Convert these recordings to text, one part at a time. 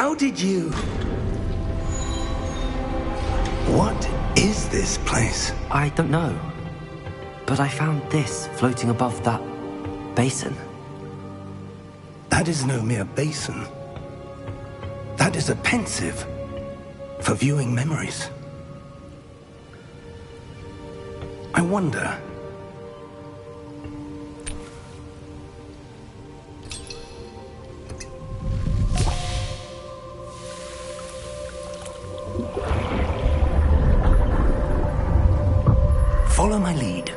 How did you... What is this place? I don't know. But I found this floating above that basin. That is no mere basin. That is a pensive for viewing memories. I wonder... Follow my lead.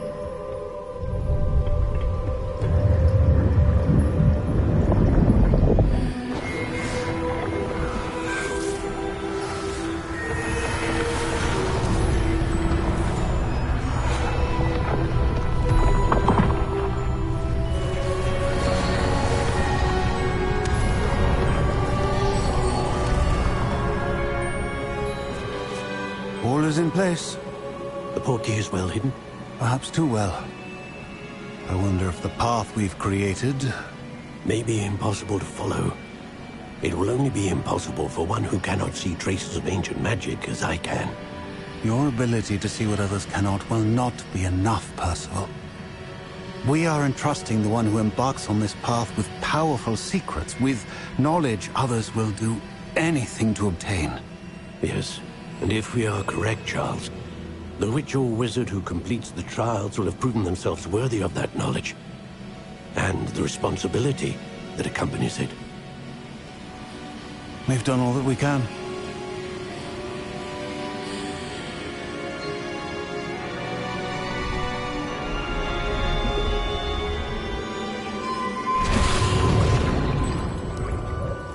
All is in place. The portkey is well hidden? Perhaps too well. I wonder if the path we've created... may be impossible to follow. It will only be impossible for one who cannot see traces of ancient magic as I can. Your ability to see what others cannot will not be enough, Percival. We are entrusting the one who embarks on this path with powerful secrets, with knowledge others will do anything to obtain. Yes, and if we are correct, Charles, the witch or wizard who completes the trials will have proven themselves worthy of that knowledge, and the responsibility that accompanies it. We've done all that we can.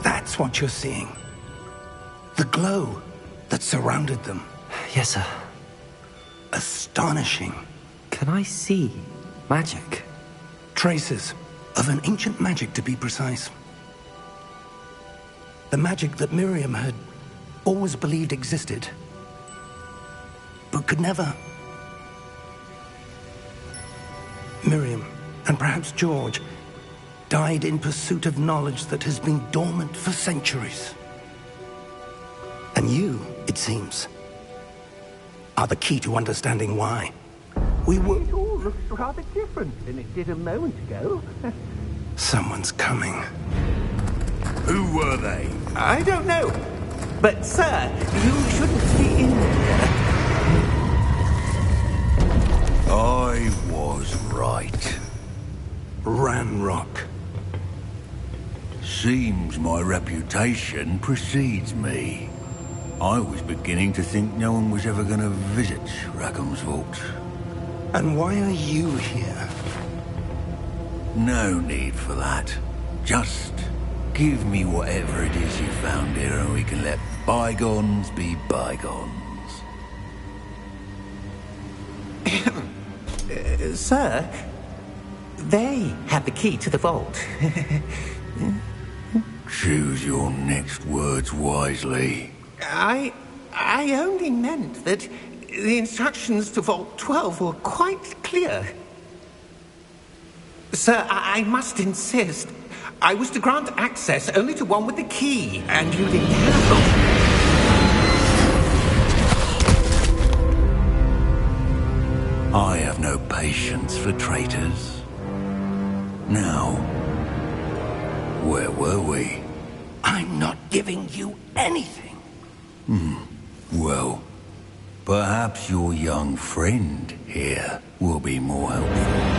That's what you're seeing. The glow that surrounded them. Yes, sir. Astonishing. Can I see magic? Traces of an ancient magic, to be precise. The magic that Miriam had always believed existed, but could never. Miriam, and perhaps George, died in pursuit of knowledge that has been dormant for centuries. And you, it seems, are the key to understanding why. We were... It all looks rather different than it did a moment ago. Someone's coming. Who were they? I don't know. But, sir, you shouldn't be in here. I was right. Ranrock. Seems my reputation precedes me. I was beginning to think no one was ever going to visit Rackham's vault. And why are you here? No need for that. Just give me whatever it is you found here and we can let bygones be bygones. Sir, they have the key to the vault. Choose your next words wisely. I only meant that the instructions to Vault 12 were quite clear. Sir, I must insist. I was to grant access only to one with the key, and you didn't have them. I have no patience for traitors. Now, where were we? I'm not giving you anything. Well, perhaps your young friend here will be more helpful.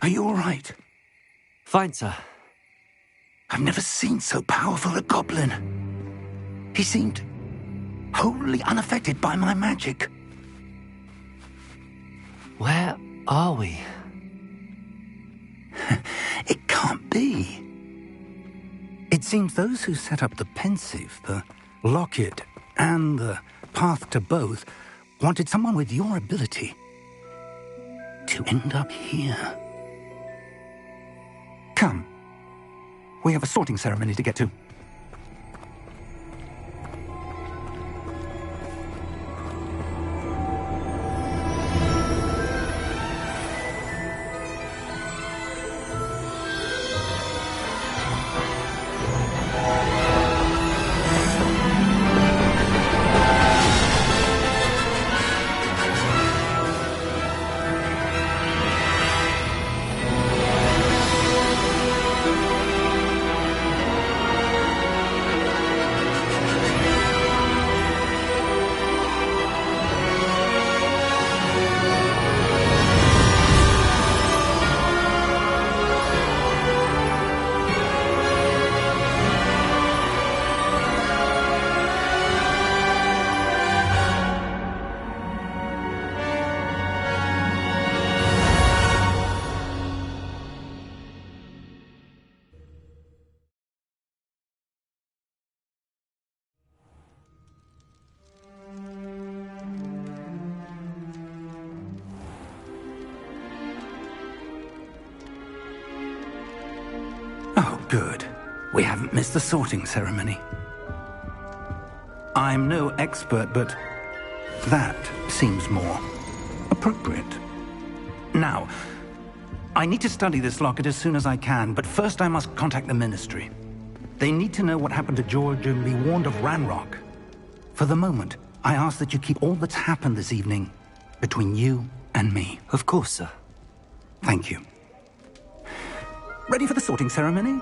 Are you all right? Fine, sir. I've never seen so powerful a goblin. He seemed wholly unaffected by my magic. Where are we? It can't be. It seems those who set up the pensive, the locket, and the path to both wanted someone with your ability to end up here. Come. We have a sorting ceremony to get to. Good. We haven't missed the sorting ceremony. I'm no expert, but that seems more appropriate. Now, I need to study this locket as soon as I can, but first I must contact the Ministry. They need to know what happened to George and be warned of Ranrock. For the moment, I ask that you keep all that's happened this evening between you and me. Of course, sir. Thank you. Ready for the sorting ceremony?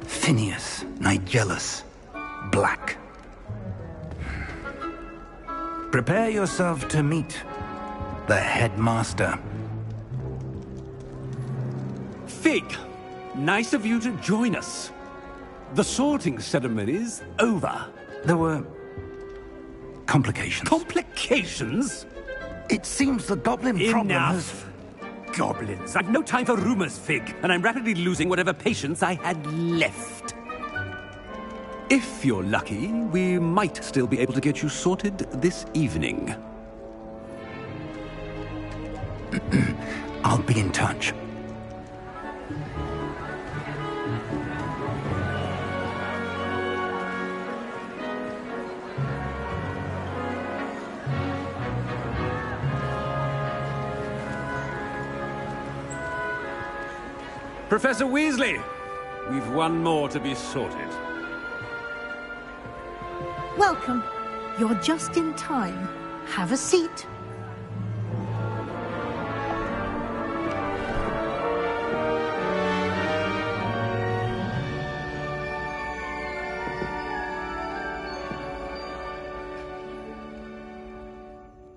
Phineas, Nigellus, Black. Prepare yourself to meet the headmaster. Fig, nice of you to join us. The sorting ceremony's over. There were complications. Complications? It seems the goblin problem has... Enough. Goblins. I've no time for rumors, Fig, and I'm rapidly losing whatever patience I had left. If you're lucky, we might still be able to get you sorted this evening. I'll be in touch. Professor Weasley, we've one more to be sorted. Welcome. You're just in time. Have a seat.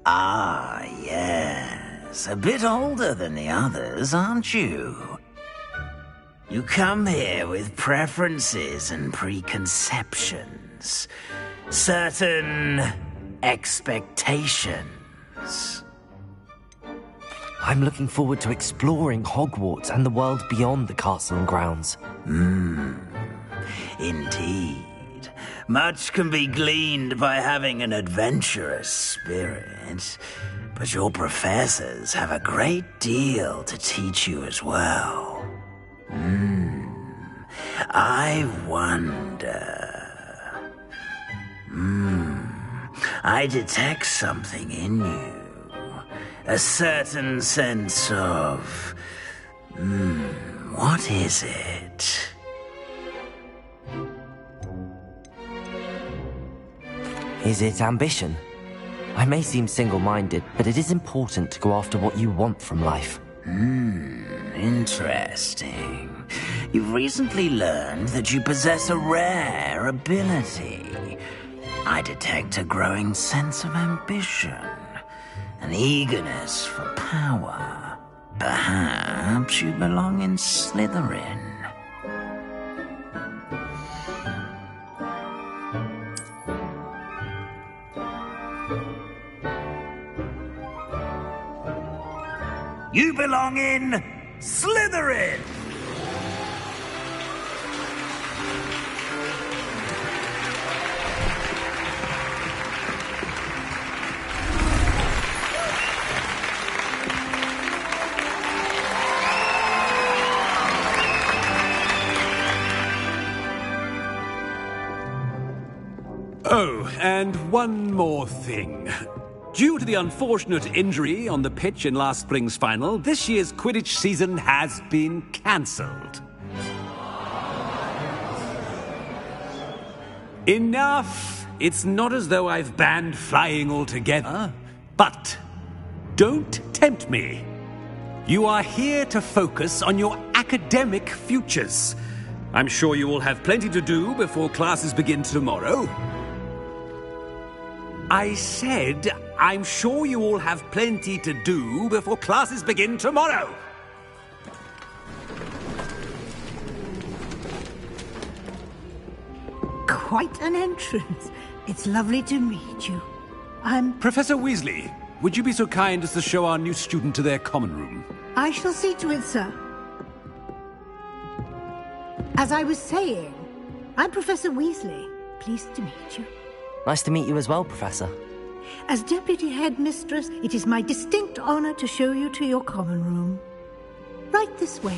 Ah, yes. A bit older than the others, aren't you? You come here with preferences and preconceptions. Certain expectations. I'm looking forward to exploring Hogwarts and the world beyond the castle and grounds. Indeed. Much can be gleaned by having an adventurous spirit, but your professors have a great deal to teach you as well. I wonder... I detect something in you. A certain sense of... what is it? Is it ambition? I may seem single-minded, but it is important to go after what you want from life. Interesting. You've recently learned that you possess a rare ability. I detect a growing sense of ambition, an eagerness for power. Perhaps you belong in Slytherin. You belong in Slytherin! Oh, and one more thing. Due to the unfortunate injury on the pitch in last spring's final, this year's Quidditch season has been cancelled. Enough! It's not as though I've banned flying altogether. But don't tempt me. You are here to focus on your academic futures. I'm sure you will have plenty to do before classes begin tomorrow. I said, I'm sure you all have plenty to do before classes begin tomorrow. Quite an entrance. It's lovely to meet you. I'm... Professor Weasley, would you be so kind as to show our new student to their common room? I shall see to it, sir. As I was saying, I'm Professor Weasley. Pleased to meet you. Nice to meet you as well, Professor. As Deputy Headmistress, it is my distinct honor to show you to your common room. Right this way.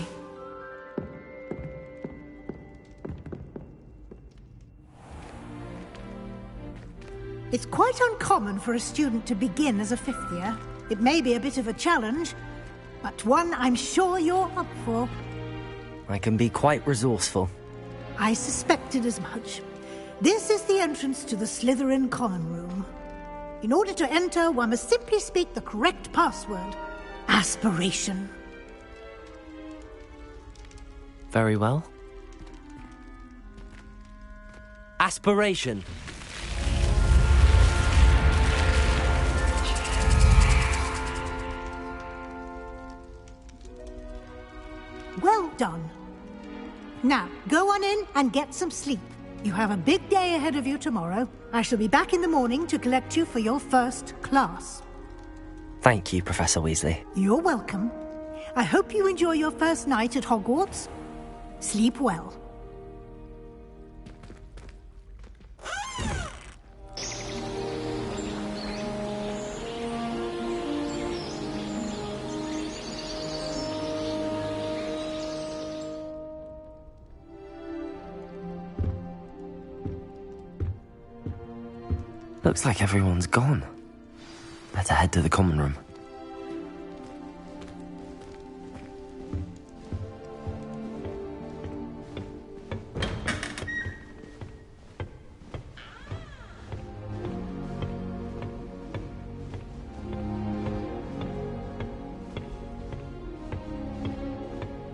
It's quite uncommon for a student to begin as a fifth year. It may be a bit of a challenge, but one I'm sure you're up for. I can be quite resourceful. I suspected as much. This is the entrance to the Slytherin common room. In order to enter, one must simply speak the correct password. Aspiration. Very well. Aspiration. Well done. Now, go on in and get some sleep. You have a big day ahead of you tomorrow. I shall be back in the morning to collect you for your first class. Thank you, Professor Weasley. You're welcome. I hope you enjoy your first night at Hogwarts. Sleep well. Looks like everyone's gone. Better head to the common room.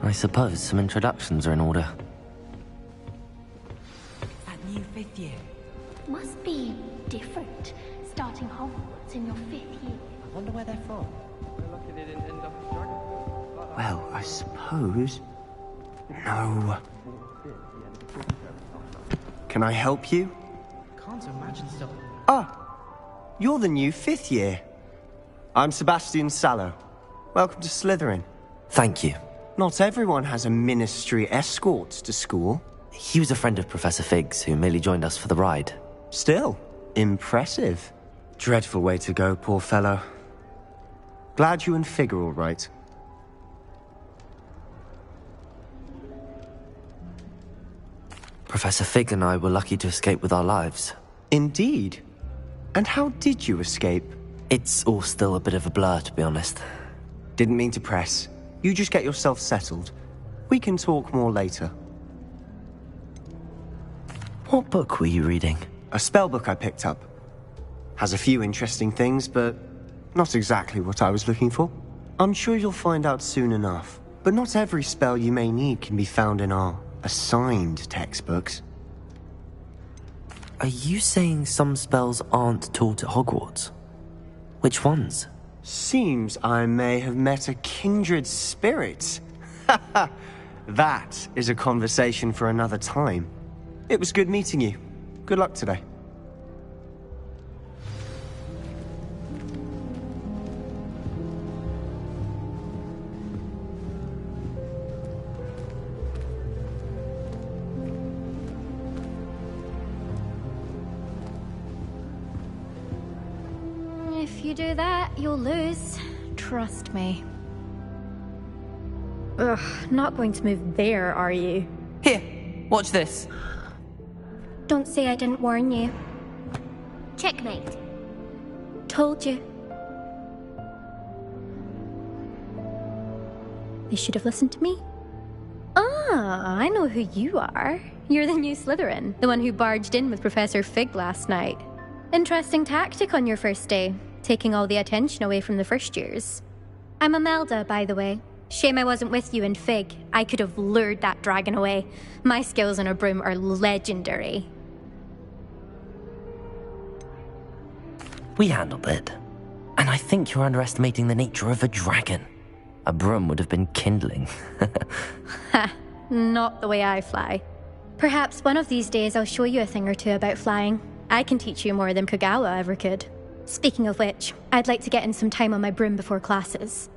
I suppose some introductions are in order. That new fifth year. Must be different, starting Hogwarts in your fifth year. I wonder where they're from. Well, I suppose... No. Can I help you? Can't imagine so. Ah, you're the new fifth year. I'm Sebastian Sallow. Welcome to Slytherin. Thank you. Not everyone has a ministry escort to school. He was a friend of Professor Fig's who merely joined us for the ride. Still, impressive. Dreadful way to go, poor fellow. Glad you and Fig are all right. Professor Fig and I were lucky to escape with our lives. Indeed. And how did you escape? It's all still a bit of a blur, to be honest. Didn't mean to press. You just get yourself settled. We can talk more later. What book were you reading? A spell book I picked up. Has a few interesting things, but not exactly what I was looking for. I'm sure you'll find out soon enough. But not every spell you may need can be found in our assigned textbooks. Are you saying some spells aren't taught at Hogwarts? Which ones? Seems I may have met a kindred spirit. That is a conversation for another time. It was good meeting you. Good luck today. If you do that, you'll lose. Trust me. Ugh, not going to move there, are you? Here, watch this. Don't say I didn't warn you. Checkmate. Told you. They should have listened to me. Ah, I know who you are. You're the new Slytherin, the one who barged in with Professor Fig last night. Interesting tactic on your first day, taking all the attention away from the first years. I'm Imelda, by the way. Shame I wasn't with you in Fig. I could have lured that dragon away. My skills on a broom are legendary. We handled it. And I think you're underestimating the nature of a dragon. A broom would have been kindling. Ha, not the way I fly. Perhaps one of these days I'll show you a thing or two about flying. I can teach you more than Kogawa ever could. Speaking of which, I'd like to get in some time on my broom before classes.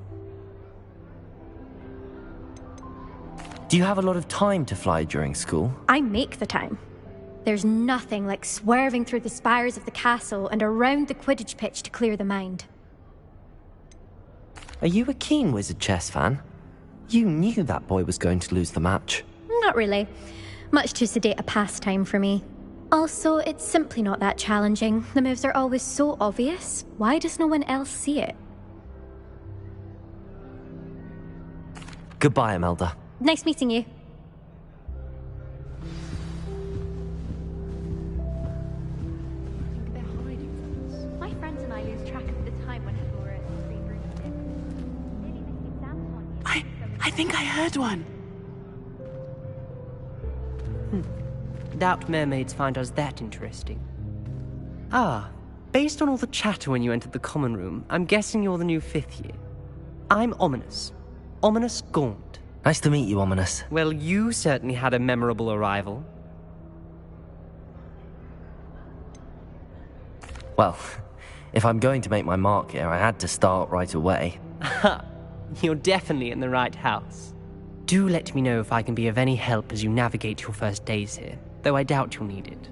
Do you have a lot of time to fly during school? I make the time. There's nothing like swerving through the spires of the castle and around the Quidditch pitch to clear the mind. Are you a keen Wizard chess fan? You knew that boy was going to lose the match. Not really. Much too sedate a pastime for me. Also, it's simply not that challenging. The moves are always so obvious. Why does no one else see it? Goodbye, Imelda. Nice meeting you. My friends and I lose track of the time whenever we're at the green room six. Maybe this exam's on you. I think I heard one. Doubt mermaids find us that interesting. Ah, based on all the chatter when you entered the common room, I'm guessing you're the new 5th year. I'm Ominous. Ominous Gaunt. Nice to meet you, Ominous. Well, you certainly had a memorable arrival. Well, if I'm going to make my mark here, I had to start right away. Ha! You're definitely in the right house. Do let me know if I can be of any help as you navigate your first days here, though I doubt you'll need it.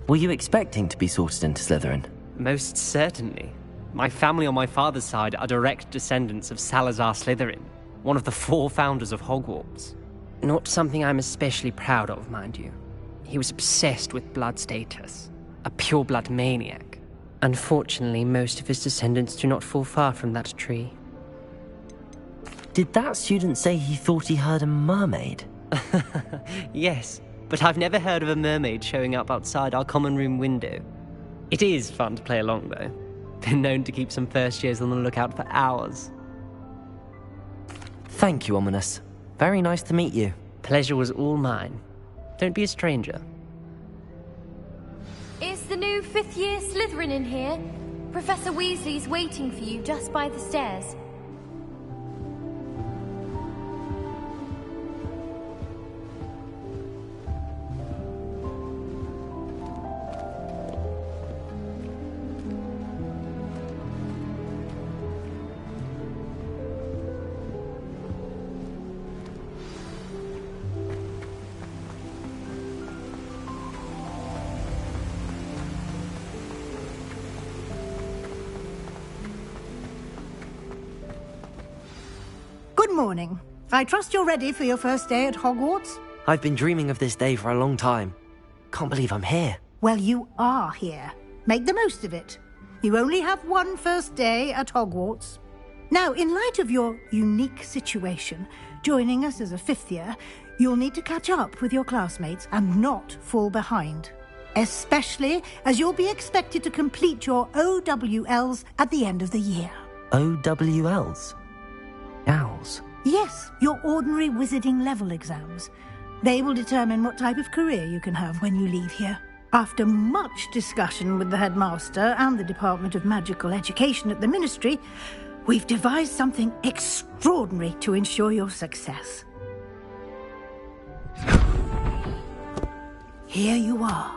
Were you expecting to be sorted into Slytherin? Most certainly. My family on my father's side are direct descendants of Salazar Slytherin, one of the 4 founders of Hogwarts. Not something I'm especially proud of, mind you. He was obsessed with blood status, a pure-blood maniac. Unfortunately, most of his descendants do not fall far from that tree. Did that student say he thought he heard a mermaid? Yes, but I've never heard of a mermaid showing up outside our common room window. It is fun to play along, though. Been known to keep some first years on the lookout for hours. Thank you, Ominous. Very nice to meet you. Pleasure was all mine. Don't be a stranger. Is the new 5th year Slytherin in here? Professor Weasley's waiting for you just by the stairs. Good morning. I trust you're ready for your first day at Hogwarts? I've been dreaming of this day for a long time. Can't believe I'm here. Well, you are here. Make the most of it. You only have one first day at Hogwarts. Now, in light of your unique situation, joining us as a 5th year, you'll need to catch up with your classmates and not fall behind. Especially as you'll be expected to complete your OWLs at the end of the year. OWLs? Owls? Yes, your ordinary wizarding level exams. They will determine what type of career you can have when you leave here. After much discussion with the headmaster and the Department of Magical Education at the Ministry, we've devised something extraordinary to ensure your success. Here you are.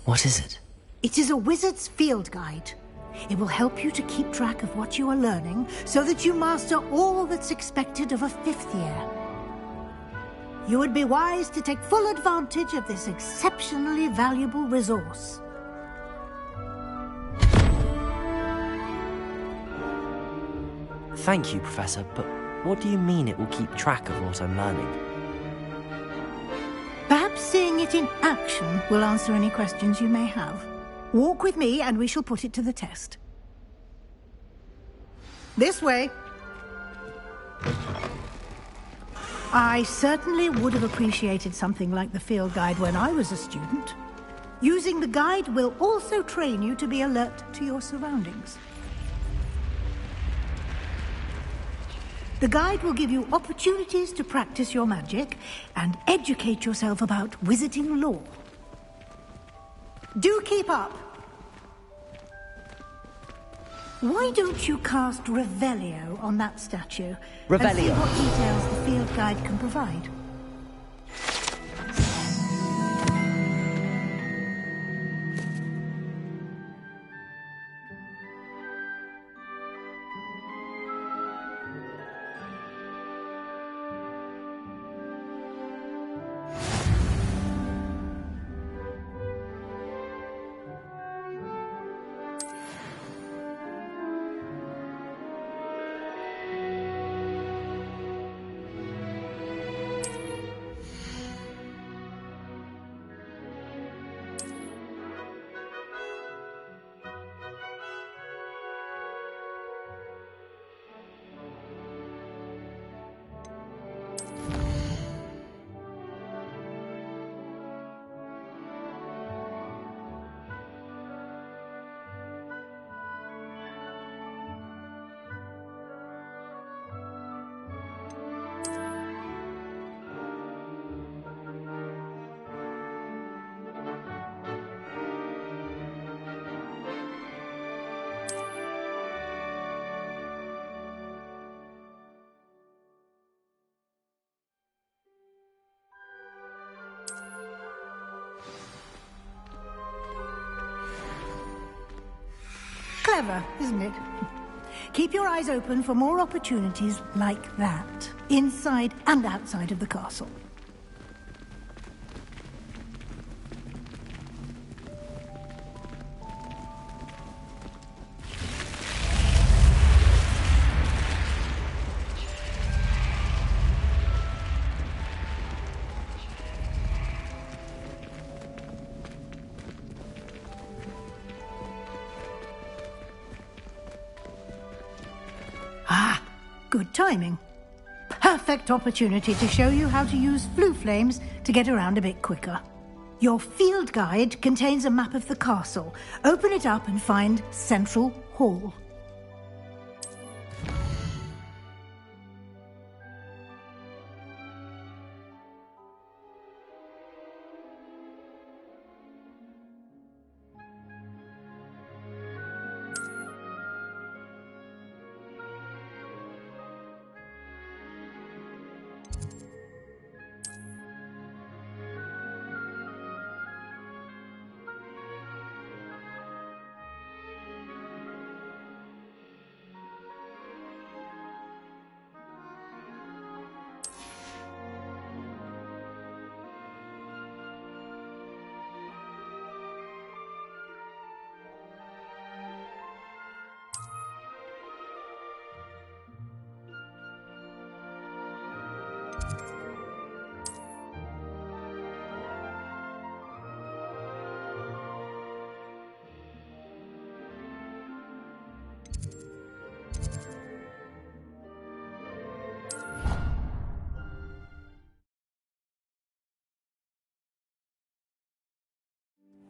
What is it? It is a wizard's field guide. It will help you to keep track of what you are learning so that you master all that's expected of a 5th year. You would be wise to take full advantage of this exceptionally valuable resource. Thank you, Professor, but what do you mean it will keep track of what I'm learning? Perhaps seeing it in action will answer any questions you may have. Walk with me and we shall put it to the test. This way. I certainly would have appreciated something like the field guide when I was a student. Using the guide will also train you to be alert to your surroundings. The guide will give you opportunities to practice your magic and educate yourself about wizarding lore. Do keep up! Why don't you cast Revelio on that statue? Revelio. And see what details the field guide can provide. Clever, isn't it? Keep your eyes open for more opportunities like that, inside and outside of the castle. Good timing. Perfect opportunity to show you how to use flue flames to get around a bit quicker. Your field guide contains a map of the castle. Open it up and find Central Hall.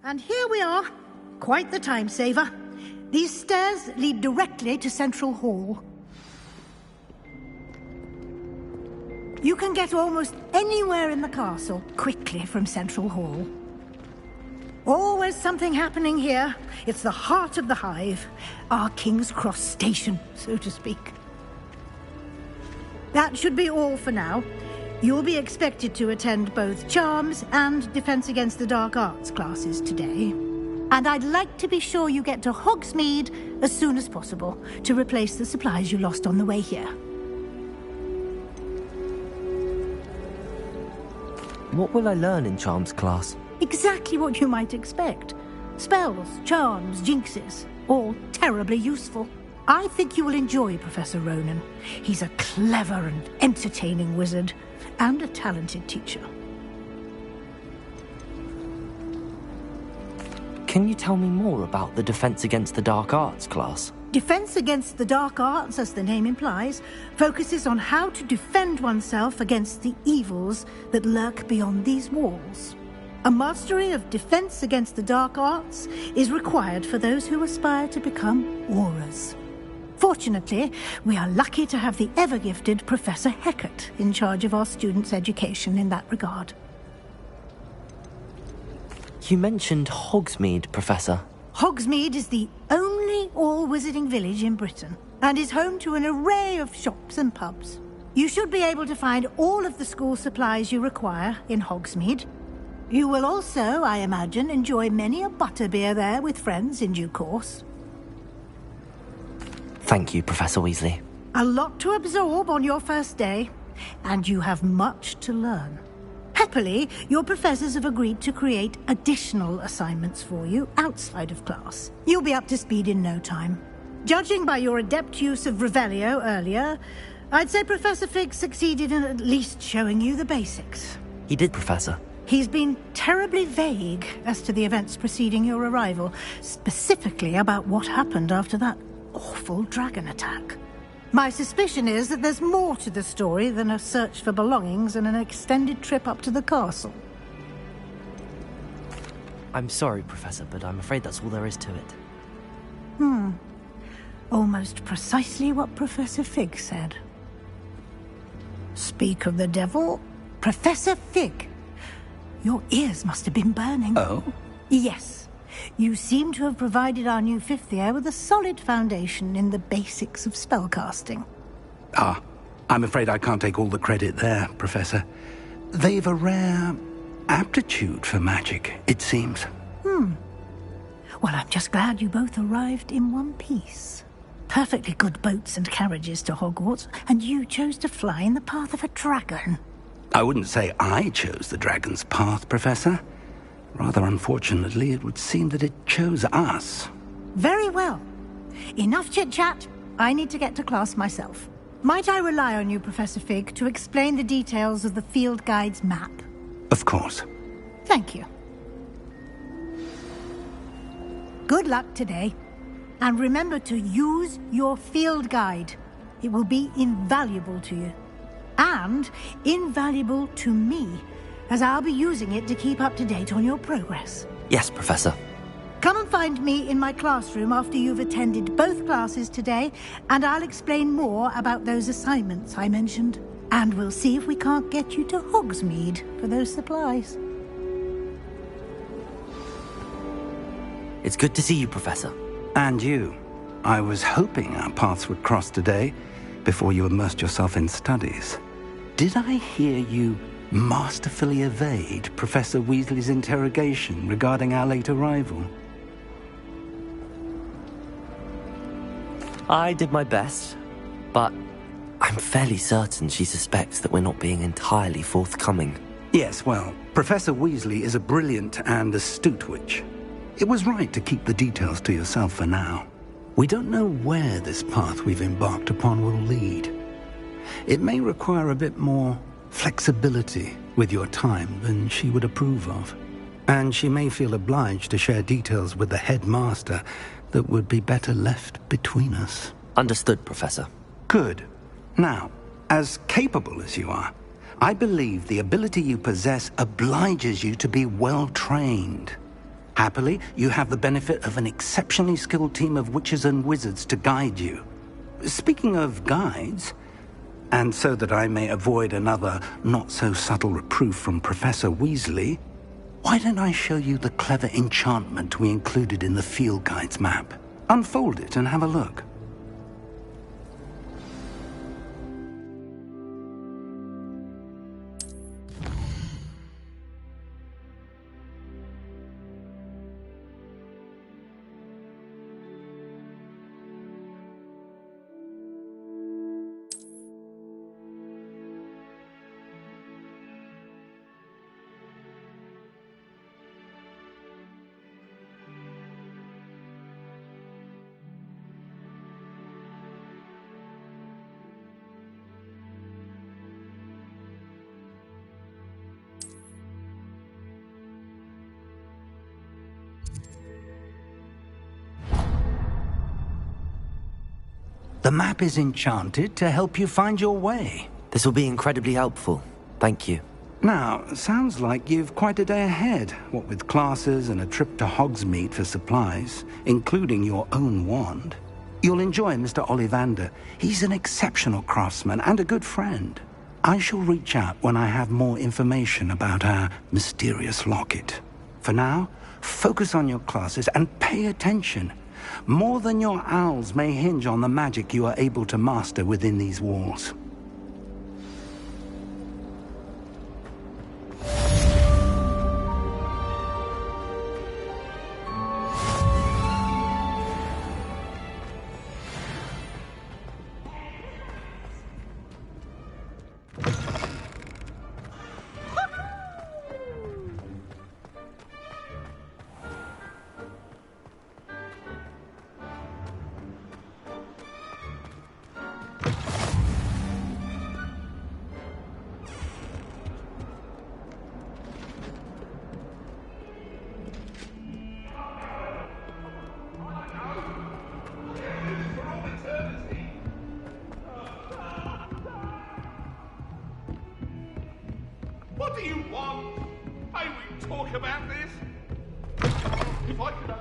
And here we are. Quite the time saver. These stairs lead directly to Central Hall. You can get almost anywhere in the castle quickly from Central Hall. Always something happening here. It's the heart of the hive. Our King's Cross station, so to speak. That should be all for now. You'll be expected to attend both Charms and Defense Against the Dark Arts classes today. And I'd like to be sure you get to Hogsmeade as soon as possible to replace the supplies you lost on the way here. What will I learn in Charms class? Exactly what you might expect. Spells, charms, jinxes, all terribly useful. I think you will enjoy Professor Ronan. He's a clever and entertaining wizard, and a talented teacher. Can you tell me more about the Defense Against the Dark Arts class? Defense Against the Dark Arts, as the name implies, focuses on how to defend oneself against the evils that lurk beyond these walls. A mastery of Defense Against the Dark Arts is required for those who aspire to become Aurors. Fortunately, we are lucky to have the ever-gifted Professor Hecat in charge of our students' education in that regard. You mentioned Hogsmeade, Professor. Hogsmeade is the only all-wizarding village in Britain, and is home to an array of shops and pubs. You should be able to find all of the school supplies you require in Hogsmeade. You will also, I imagine, enjoy many a butterbeer there with friends in due course. Thank you, Professor Weasley. A lot to absorb on your first day, and you have much to learn. Happily, your professors have agreed to create additional assignments for you outside of class. You'll be up to speed in no time. Judging by your adept use of Revelio earlier, I'd say Professor Fig succeeded in at least showing you the basics. He did, Professor. He's been terribly vague as to the events preceding your arrival, specifically about what happened after that awful dragon attack. My suspicion is that there's more to the story than a search for belongings and an extended trip up to the castle. I'm sorry, Professor, but I'm afraid that's all there is to it. Almost precisely what Professor Fig said. Speak of the devil, Professor Fig. Your ears must have been burning. Oh? Yes. You seem to have provided our new fifth year with a solid foundation in the basics of spellcasting. I'm afraid I can't take all the credit there, Professor. They've a rare aptitude for magic, it seems. Well, I'm just glad you both arrived in one piece. Perfectly good boats and carriages to Hogwarts, and you chose to fly in the path of a dragon. I wouldn't say I chose the dragon's path, Professor. Rather unfortunately, it would seem that it chose us. Very well. Enough chit-chat. I need to get to class myself. Might I rely on you, Professor Fig, to explain the details of the field guide's map? Of course. Thank you. Good luck today. And remember to use your field guide. It will be invaluable to you. And invaluable to me, as I'll be using it to keep up to date on your progress. Yes, Professor. Come and find me in my classroom after you've attended both classes today, and I'll explain more about those assignments I mentioned. And we'll see if we can't get you to Hogsmeade for those supplies. It's good to see you, Professor. And you. I was hoping our paths would cross today, before you immersed yourself in studies. Did I hear you masterfully evade Professor Weasley's interrogation regarding our late arrival? I did my best, but I'm fairly certain she suspects that we're not being entirely forthcoming. Yes, well, Professor Weasley is a brilliant and astute witch. It was right to keep the details to yourself for now. We don't know where this path we've embarked upon will lead. It may require a bit more flexibility with your time than she would approve of. And she may feel obliged to share details with the headmaster that would be better left between us. Understood, Professor. Good. Now, as capable as you are, I believe the ability you possess obliges you to be well trained. Happily, you have the benefit of an exceptionally skilled team of witches and wizards to guide you. Speaking of guides, and so that I may avoid another not-so-subtle reproof from Professor Weasley, why don't I show you the clever enchantment we included in the field guide's map? Unfold it and have a look. The map is enchanted to help you find your way. This will be incredibly helpful. Thank you. Now, sounds like you've quite a day ahead, what with classes and a trip to Hogsmeade for supplies, including your own wand. You'll enjoy Mr. Ollivander. He's an exceptional craftsman and a good friend. I shall reach out when I have more information about our mysterious locket. For now, focus on your classes and pay attention. More than your owls may hinge on the magic you are able to master within these walls. What do you want? I will talk about this. If I could...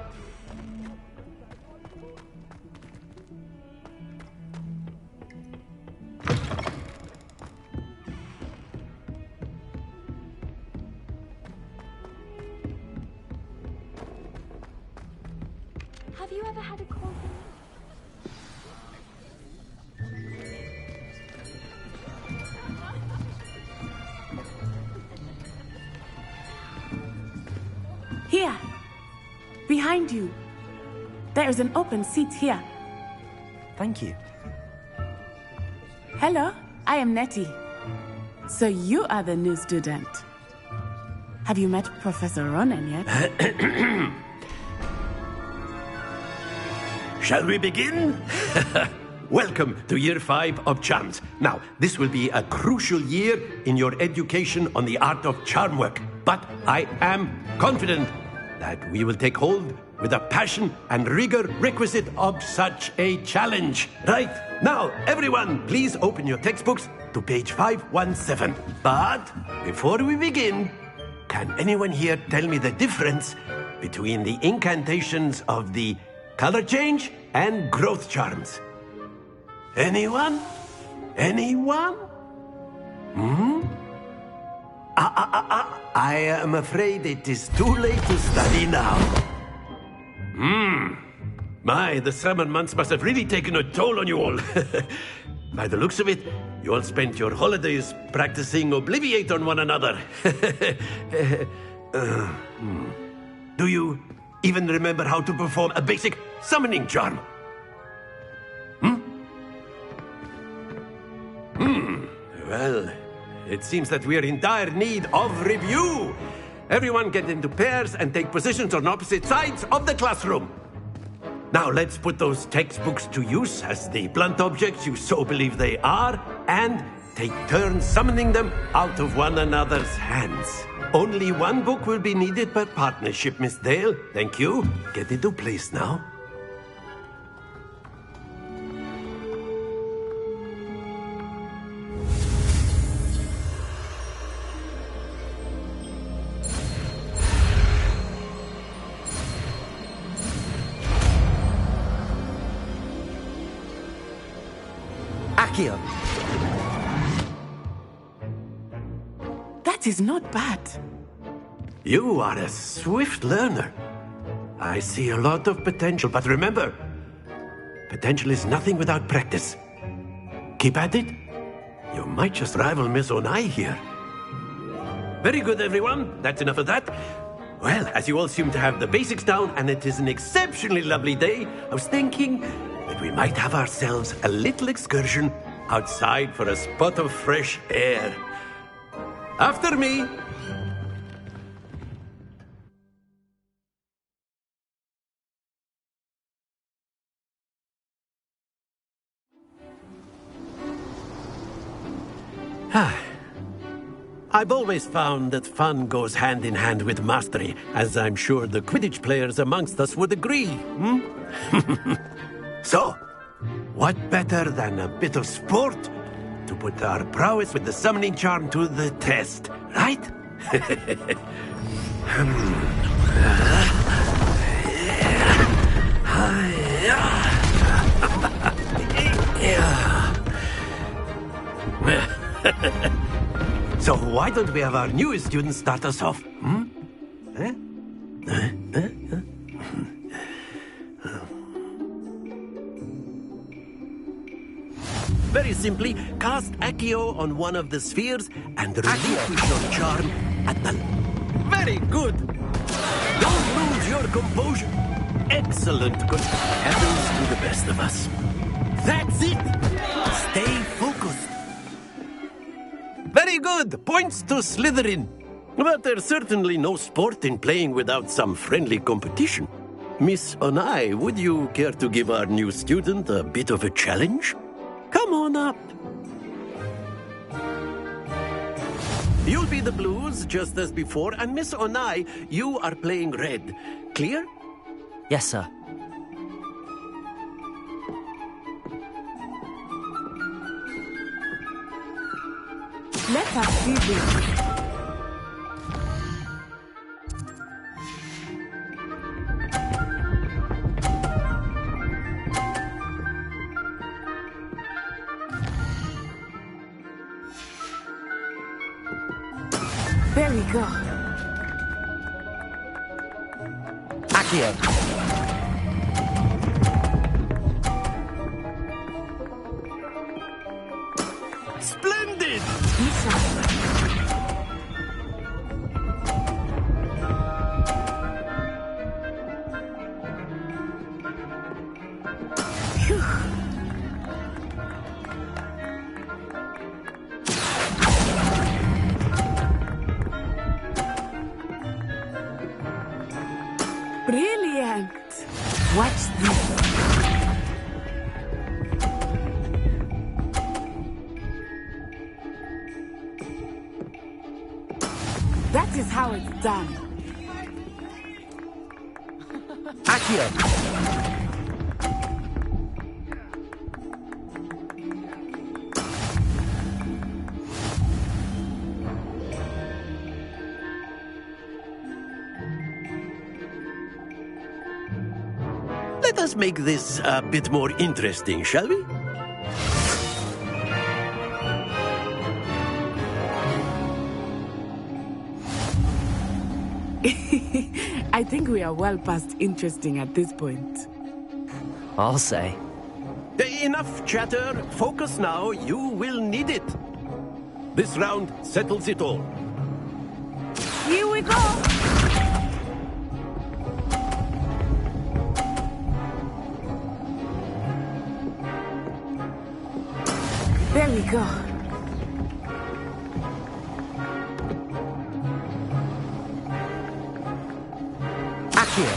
Have you ever had a call from me? Here! Behind you! There is an open seat here. Thank you. Hello, I am Nettie. So you are the new student. Have you met Professor Ronan yet? Shall we begin? Welcome to Year 5 of Charms. Now, this will be a crucial year in your education on the art of charm work. But I am confident that we will take hold with the passion and rigor requisite of such a challenge. Right, now, everyone, please open your textbooks to page 517. But before we begin, can anyone here tell me the difference between the incantations of the color change and growth charms? Anyone? Anyone? I am afraid it is too late to study now. My, the summer months must have really taken a toll on you all. By the looks of it, you all spent your holidays practicing Obliviate on one another. Do you even remember how to perform a basic summoning charm? Well, it seems that we are in dire need of review. Everyone get into pairs and take positions on opposite sides of the classroom. Now let's put those textbooks to use as the blunt objects you so believe they are, and take turns summoning them out of one another's hands. Only one book will be needed per partnership, Miss Dale. Thank you. Get into place now. Accio! That is not bad. You are a swift learner. I see a lot of potential, but remember, potential is nothing without practice. Keep at it. You might just rival Miss Onai here. Very good, everyone. That's enough of that. Well, as you all seem to have the basics down, and it is an exceptionally lovely day, I was thinking that we might have ourselves a little excursion outside for a spot of fresh air. After me. I've always found that fun goes hand in hand with mastery, as I'm sure the Quidditch players amongst us would agree. So, what better than a bit of sport to put our prowess with the summoning charm to the test, right? So why don't we have our newest student start us off? Very simply, cast Accio on one of the spheres and relinquish your charm at the... Very good! Don't lose your composure. Excellent. Good. Happens to the best of us. That's it! Stay focused. Very good! Points to Slytherin. But there's certainly no sport in playing without some friendly competition. Miss Onai, would you care to give our new student a bit of a challenge? Come on up. You'll be the blues, just as before, and Miss Onai, you are playing red. Clear? Yes, sir. Let us see this. There we go. Accio. Splendid! Brilliant! Watch this. That is how it's done. Accio. Let us make this a bit more interesting, shall we? I think we are well past interesting at this point. I'll say. Enough chatter. Focus now. You will need it. This round settles it all. Here we go! There we go. Accio.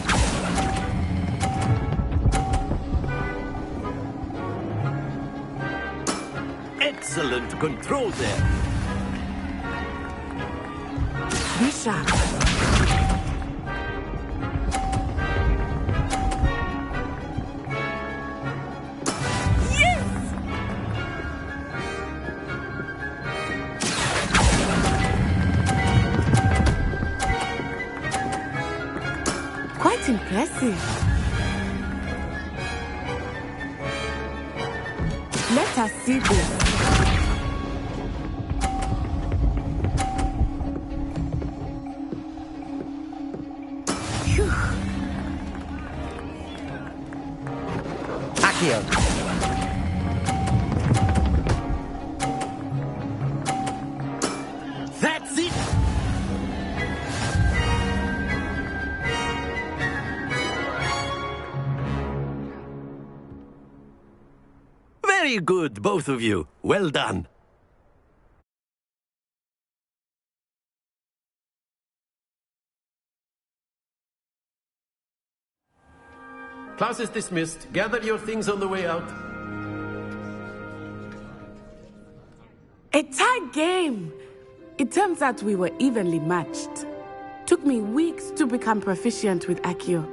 Excellent control there. Be sharp. Quite impressive. Let Let us see this. Phew. Accio. That's it! Very good, both of you. Well done. Class is dismissed. Gather your things on the way out. A tight game! It turns out we were evenly matched. Took me weeks to become proficient with Accio.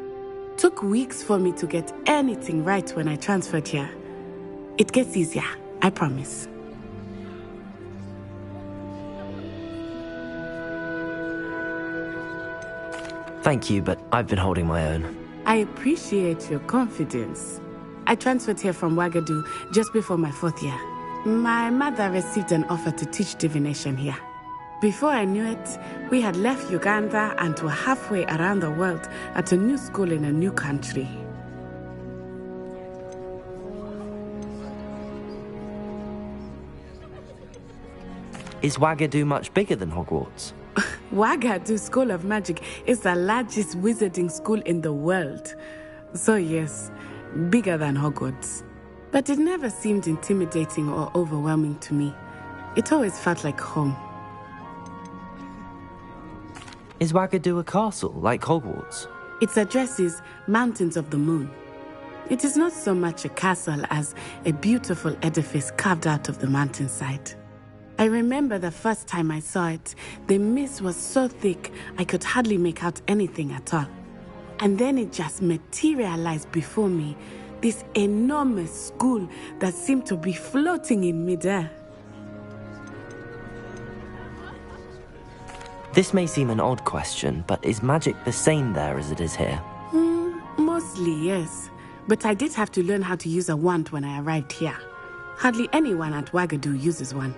Took weeks for me to get anything right when I transferred here. It gets easier, I promise. Thank you, but I've been holding my own. I appreciate your confidence. I transferred here from Wagadu just before my 4th year. My mother received an offer to teach divination here. Before I knew it, we had left Uganda and were halfway around the world at a new school in a new country. Is Wagadu much bigger than Hogwarts? Wagadu School of Magic is the largest wizarding school in the world. So yes, bigger than Hogwarts. But it never seemed intimidating or overwhelming to me. It always felt like home. Is Wagadu a castle, like Hogwarts? Its address is Mountains of the Moon. It is not so much a castle as a beautiful edifice carved out of the mountainside. I remember the first time I saw it, the mist was so thick I could hardly make out anything at all. And then it just materialized before me, this enormous school that seemed to be floating in midair. This may seem an odd question, but is magic the same there as it is here? Mostly, yes. But I did have to learn how to use a wand when I arrived here. Hardly anyone at Wagadu uses one.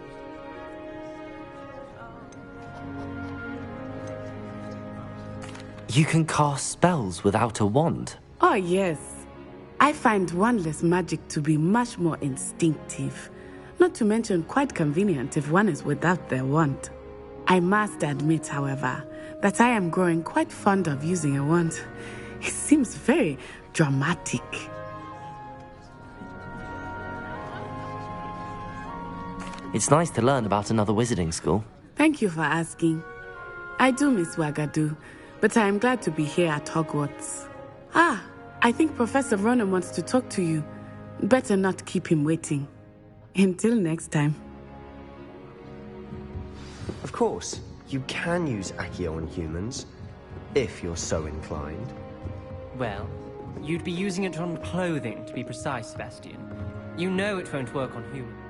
You can cast spells without a wand? Oh, yes. I find wandless magic to be much more instinctive. Not to mention quite convenient if one is without their wand. I must admit, however, that I am growing quite fond of using a wand. It seems very dramatic. It's nice to learn about another wizarding school. Thank you for asking. I do miss Wagadu, but I am glad to be here at Hogwarts. I think Professor Ronan wants to talk to you. Better not keep him waiting. Until next time. Of course, you can use Accio on humans, if you're so inclined. Well, you'd be using it on clothing, to be precise, Sebastian. You know it won't work on humans.